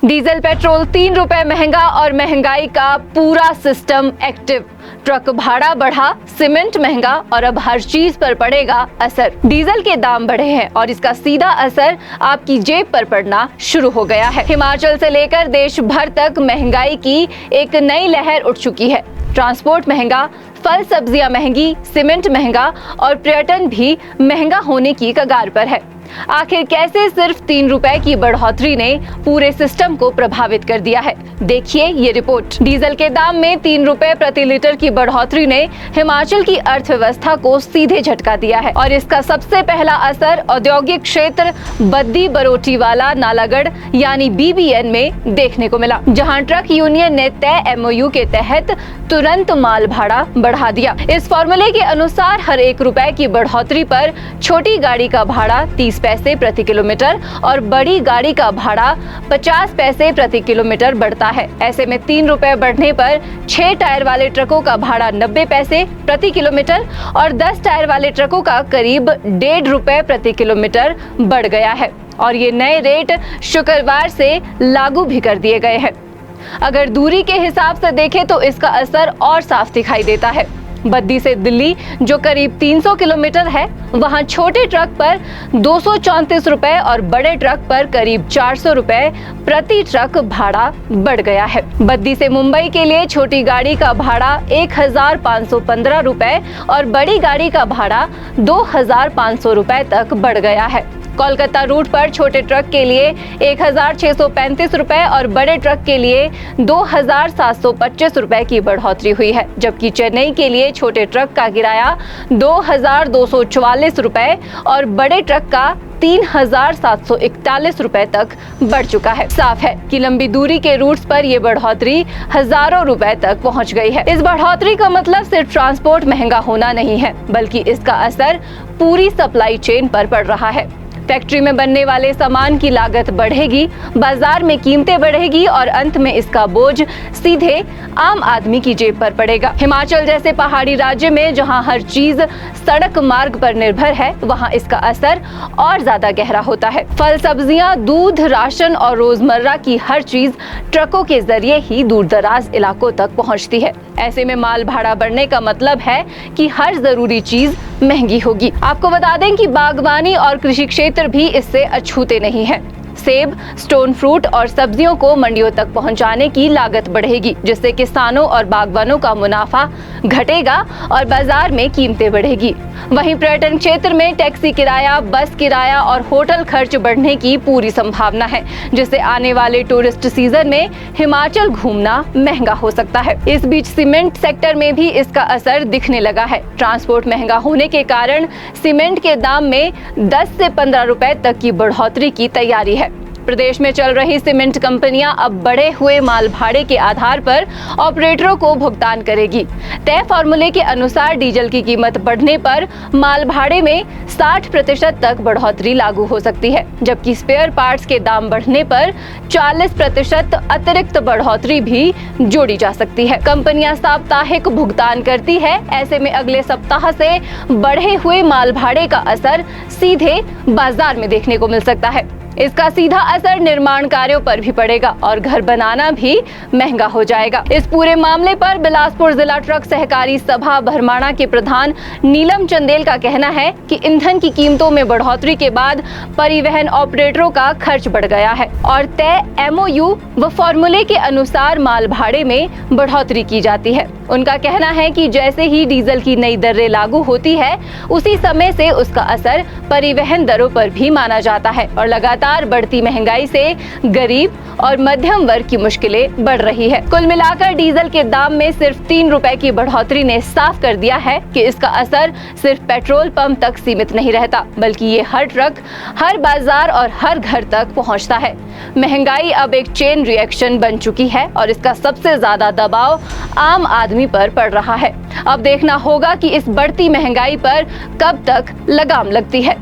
Diesel petrol 3 रुपए महंगा और महंगाई का पूरा सिस्टम एक्टिव। ट्रक भाड़ा बढ़ा, सीमेंट महंगा और अब हर चीज पर पड़ेगा असर। डीजल के दाम बढ़े हैं और इसका सीधा असर आपकी जेब पर पड़ना शुरू हो गया है। हिमाचल से लेकर देश भर तक महंगाई की एक नई लहर उठ चुकी है। ट्रांसपोर्ट महंगा, फल सब्जियां महंगी, सीमेंट महंगा और पर्यटन भी महंगा होने की कगार पर है। आखिर कैसे सिर्फ 3 रुपए की बढ़ोतरी ने पूरे सिस्टम को प्रभावित कर दिया है, देखिए ये रिपोर्ट। डीजल के दाम में 3 रुपए प्रति लीटर की बढ़ोतरी ने हिमाचल की अर्थव्यवस्था को सीधे झटका दिया है और इसका सबसे पहला असर औद्योगिक क्षेत्र बद्दी बरोटीवाला नालागढ़ यानी BBN में देखने को मिला, जहां ट्रक यूनियन ने तय MOU के तहत तुरंत माल भाड़ा बढ़ा दिया। इस फॉर्मूले के अनुसार हर 1 रुपए की बढ़ोतरी पर छोटी गाड़ी का भाड़ा 30 पैसे प्रति किलोमीटर और बड़ी गाड़ी का भाड़ा 50 पैसे प्रति किलोमीटर बढ़ता है। ऐसे में 3 रुपए बढ़ने पर 6 टायर वाले ट्रकों का भाड़ा 90 पैसे प्रति किलोमीटर और 10 टायर वाले ट्रकों का करीब 1.5 रुपए प्रति किलोमीटर बढ़ गया है और ये नए रेट शुक्रवार से लागू भी कर दिए गए हैं। अगर दूरी के हिसाब से देखें तो इसका असर और साफ दिखाई देता है। बद्दी से दिल्ली जो करीब 300 किलोमीटर है, वहां छोटे ट्रक पर 234 रुपए और बड़े ट्रक पर करीब 400 रुपए प्रति ट्रक भाड़ा बढ़ गया है। बद्दी से मुंबई के लिए छोटी गाड़ी का भाड़ा 1515 रुपए और बड़ी गाड़ी का भाड़ा 2500 रुपए तक बढ़ गया है। कोलकाता रूट पर छोटे ट्रक के लिए 1635 रुपए और बड़े ट्रक के लिए 2725 रुपए की बढ़ोतरी हुई है, जबकि चेन्नई के लिए छोटे ट्रक का किराया 2244 रुपए और बड़े ट्रक का 3741 रुपए तक बढ़ चुका है। साफ है कि लंबी दूरी के रूट्स पर ये बढ़ोतरी हजारों रुपए तक पहुंच गई है। इस बढ़ोतरी का मतलब सिर्फ ट्रांसपोर्ट महंगा होना नहीं है, बल्कि इसका असर पूरी सप्लाई चेन पर पड़ रहा है। फैक्ट्री में बनने वाले सामान की लागत बढ़ेगी, बाजार में कीमतें बढ़ेगी और अंत में इसका बोझ सीधे आम आदमी की जेब पर पड़ेगा। हिमाचल जैसे पहाड़ी राज्य में जहां हर चीज सड़क मार्ग पर निर्भर है, वहां इसका असर और ज्यादा गहरा होता है। फल सब्जियां, दूध, राशन और रोजमर्रा की हर चीज ट्रकों के जरिए ही दूर दराज इलाकों तक पहुंचती है। ऐसे में माल भाड़ा बढ़ने का मतलब है कि हर जरूरी चीज महंगी होगी। आपको बता दें कि बागवानी और कृषि क्षेत्र भी इससे अछूते नहीं है। सेब, स्टोन फ्रूट और सब्जियों को मंडियों तक पहुंचाने की लागत बढ़ेगी, जिससे किसानों और बागवानों का मुनाफा घटेगा और बाजार में कीमतें बढ़ेगी। वहीं पर्यटन क्षेत्र में टैक्सी किराया, बस किराया और होटल खर्च बढ़ने की पूरी संभावना है, जिससे आने वाले टूरिस्ट सीजन में हिमाचल घूमना महंगा हो सकता है। इस बीच सीमेंट सेक्टर में भी इसका असर दिखने लगा है। ट्रांसपोर्ट महंगा होने के कारण सीमेंट के दाम में 10 से 15 रुपए तक की बढ़ोतरी की तैयारी है। प्रदेश में चल रही सीमेंट कंपनियां अब बढ़े हुए माल भाड़े के आधार पर ऑपरेटरों को भुगतान करेगी। तय फॉर्मूले के अनुसार डीजल की कीमत बढ़ने पर माल भाड़े में 60% तक बढ़ोतरी लागू हो सकती है, जबकि स्पेयर पार्ट्स के दाम बढ़ने पर 40% अतिरिक्त बढ़ोतरी भी जोड़ी जा सकती है। कंपनियां साप्ताहिक भुगतान करती है, ऐसे में अगले सप्ताह से बढ़े हुए माल भाड़े का असर सीधे बाजार में देखने को मिल सकता है। इसका सीधा असर निर्माण कार्यों पर भी पड़ेगा और घर बनाना भी महंगा हो जाएगा। इस पूरे मामले पर बिलासपुर जिला ट्रक सहकारी सभा भरमाणा के प्रधान नीलम चंदेल का कहना है कि ईंधन की कीमतों में बढ़ोतरी के बाद परिवहन ऑपरेटरों का खर्च बढ़ गया है और तय MOU व फॉर्मूले के अनुसार माल भाड़े में बढ़ोतरी की जाती है। उनका कहना है कि जैसे ही डीजल की नई दरें लागू होती है, उसी समय से उसका असर परिवहन दरों पर भी माना जाता है और लगातार बढ़ती महंगाई से गरीब और मध्यम वर्ग की मुश्किलें बढ़ रही है। कुल मिलाकर डीजल के दाम में सिर्फ 3 रुपए की बढ़ोतरी ने साफ कर दिया है कि इसका असर सिर्फ पेट्रोल पंप तक सीमित नहीं रहता, बल्कि ये हर ट्रक, हर बाजार और हर घर तक पहुंचता है। महंगाई अब एक चेन रिएक्शन बन चुकी है और इसका सबसे ज्यादा दबाव आम आदमी पर पड़ रहा है। अब देखना होगा कि इस बढ़ती महंगाई पर कब तक लगाम लगती है।